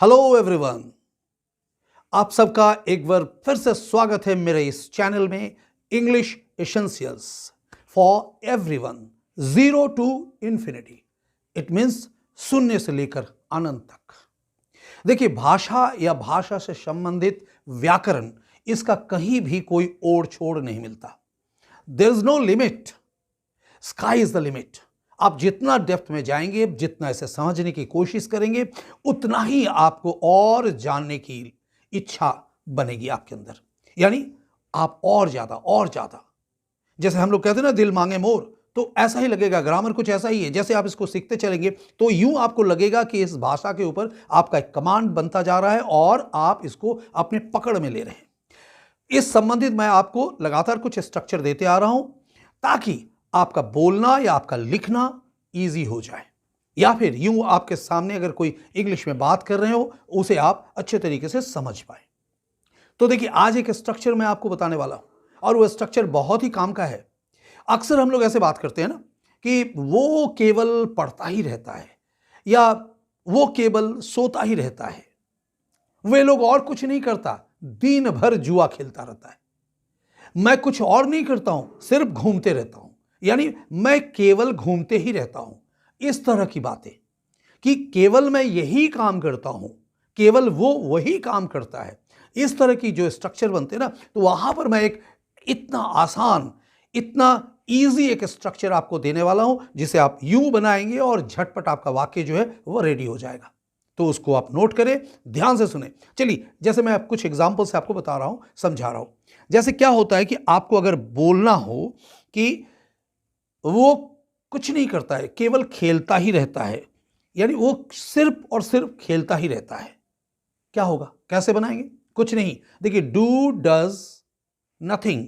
Hello everyone, आप सबका एक बार फिर से स्वागत है मेरे इस चैनल में English essentials for everyone, zero to infinity. It means शून्य से लेकर अनंत तक। देखिए, भाषा या भाषा से संबंधित व्याकरण, इसका कहीं भी कोई ओड़ छोड़ नहीं मिलता। There is no limit, sky is the limit. आप जितना डेप्थ में जाएंगे, जितना इसे समझने की कोशिश करेंगे, उतना ही आपको और जानने की इच्छा बनेगी आपके अंदर। यानी आप और ज्यादा जैसे हम लोग कहते हैं ना, दिल मांगे मोर, तो ऐसा ही लगेगा। ग्रामर कुछ ऐसा ही है। जैसे आप इसको सीखते चलेंगे तो यूं आपको लगेगा कि इस भाषा के ऊपर आपका एक कमांड बनता जा रहा है और आप इसको अपने पकड़ में ले रहे हैं। इस संबंधित मैं आपको लगातार कुछ स्ट्रक्चर देते आ रहा हूं ताकि आपका बोलना या आपका लिखना इजी हो जाए, या फिर यूं आपके सामने अगर कोई इंग्लिश में बात कर रहे हो उसे आप अच्छे तरीके से समझ पाए। तो देखिए, आज एक स्ट्रक्चर मैं आपको बताने वाला हूं और वो स्ट्रक्चर बहुत ही काम का है। अक्सर हम लोग ऐसे बात करते हैं ना कि वो केवल पढ़ता ही रहता है या वो केवल सोता ही रहता है, वे लोग और कुछ नहीं करता, दिन भर जुआ खेलता रहता है, मैं कुछ और नहीं करता हूं, सिर्फ घूमते रहता हूं, यानी मैं केवल घूमते ही रहता हूं। इस तरह की बातें कि केवल मैं यही काम करता हूं, केवल वो वही काम करता है, इस तरह की जो स्ट्रक्चर बनते हैं ना, तो वहां पर मैं एक इतना आसान, इतना इजी एक स्ट्रक्चर आपको देने वाला हूं जिसे आप यूं बनाएंगे और झटपट आपका वाक्य जो है वो रेडी हो जाएगा। तो उसको आप नोट करें, ध्यान से सुने। चलिए, जैसे मैं कुछ एग्जांपल से आपको बता रहा हूं, समझा रहा हूं। जैसे क्या होता है कि आपको अगर बोलना हो कि वो कुछ नहीं करता है, केवल खेलता ही रहता है, यानी वो सिर्फ और सिर्फ खेलता ही रहता है, क्या होगा, कैसे बनाएंगे? कुछ नहीं। देखिए, do does nothing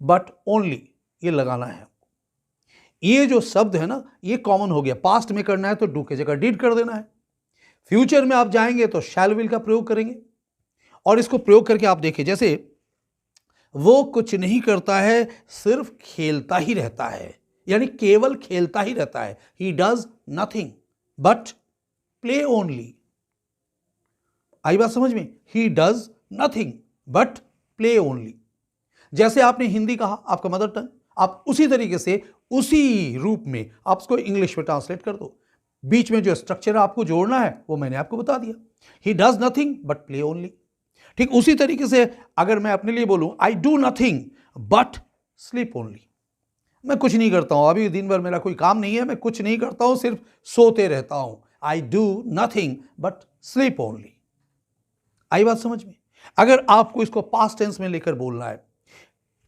but only, ये लगाना है। ये जो शब्द है ना, ये कॉमन हो गया। पास्ट में करना है तो डू की जगह डिड कर देना है। फ्यूचर में आप जाएंगे तो शैल विल का प्रयोग करेंगे। और इसको प्रयोग करके आप देखिए, जैसे वो कुछ नहीं करता है, सिर्फ खेलता ही रहता है, यानी केवल खेलता ही रहता है। He does nothing but play only. आई बात समझ में? He does nothing but play only. जैसे आपने हिंदी कहा, आपका मदर टंग, आप उसी तरीके से उसी रूप में आप उसको इंग्लिश में ट्रांसलेट कर दो। बीच में जो स्ट्रक्चर आपको जोड़ना है वो मैंने आपको बता दिया। ही does nothing but play only. ठीक उसी तरीके से अगर मैं अपने लिए बोलूं, आई do nothing but sleep only, मैं कुछ नहीं करता हूं, अभी दिन भर मेरा कोई काम नहीं है, मैं कुछ नहीं करता हूं, सिर्फ सोते रहता हूं। I do nothing but sleep only. आई बात समझ में? अगर आपको इसको पास्ट टेंस में लेकर बोलना है,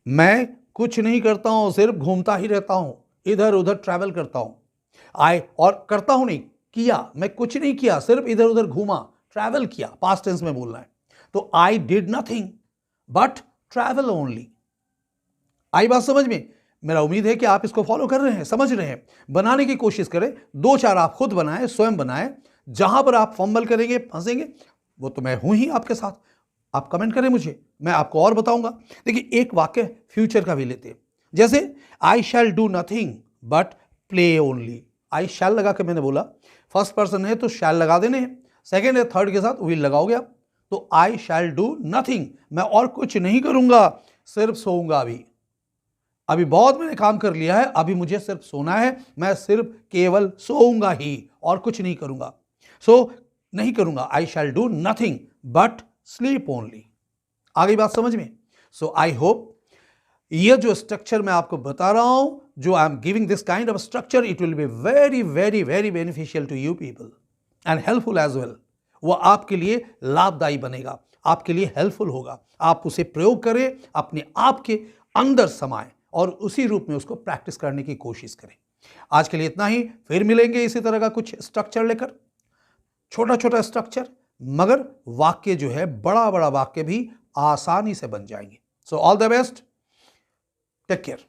मैं कुछ नहीं करता हूं, सिर्फ घूमता ही रहता हूं, इधर उधर ट्रैवल करता हूं। आई और करता हूं नहीं, किया, मैं कुछ नहीं किया, सिर्फ इधर उधर घूमा, ट्रैवल किया, पास्ट टेंस में बोलना है। तो I did nothing but travel only. आई बात समझ में? मेरा उम्मीद है कि आप इसको फॉलो कर रहे हैं, समझ रहे हैं। बनाने की कोशिश करें, दो चार आप खुद बनाएं, स्वयं बनाएं। जहां पर आप फंबल करेंगे, फंसेंगे, वो तो मैं हूं ही आपके साथ। आप कमेंट करें मुझे, मैं आपको और बताऊंगा। देखिए, एक वाक्य फ्यूचर का भी लेते हैं। जैसे I shall do nothing but play only. I shall लगा के मैंने बोला, फर्स्ट पर्सन है तो शैल लगा देने हैं, सेकेंड है थर्ड के साथ विल लगाओगे आप। तो आई शैल डू नथिंग, मैं और कुछ नहीं करूंगा, सिर्फ सोऊंगा। अभी बहुत मैंने काम कर लिया है, अभी मुझे सिर्फ सोना है, मैं सिर्फ केवल सोऊंगा ही और कुछ नहीं करूंगा। सो नहीं करूंगा, I shall do nothing but sleep only. आ गई बात समझ में? सो आई होप ये जो स्ट्रक्चर मैं आपको बता रहा हूं, जो I am giving this kind of structure, it will be very very very beneficial to you people and helpful as well. वो आपके लिए लाभदायी बनेगा, आपके लिए हेल्पफुल होगा। आप उसे प्रयोग करें, अपने आप के अंदर समाएं और उसी रूप में उसको प्रैक्टिस करने की कोशिश करें। आज के लिए इतना ही, फिर मिलेंगे इसी तरह का कुछ स्ट्रक्चर लेकर। छोटा छोटा स्ट्रक्चर, मगर वाक्य जो है, बड़ा बड़ा वाक्य भी आसानी से बन जाएंगे। So all the best, take care.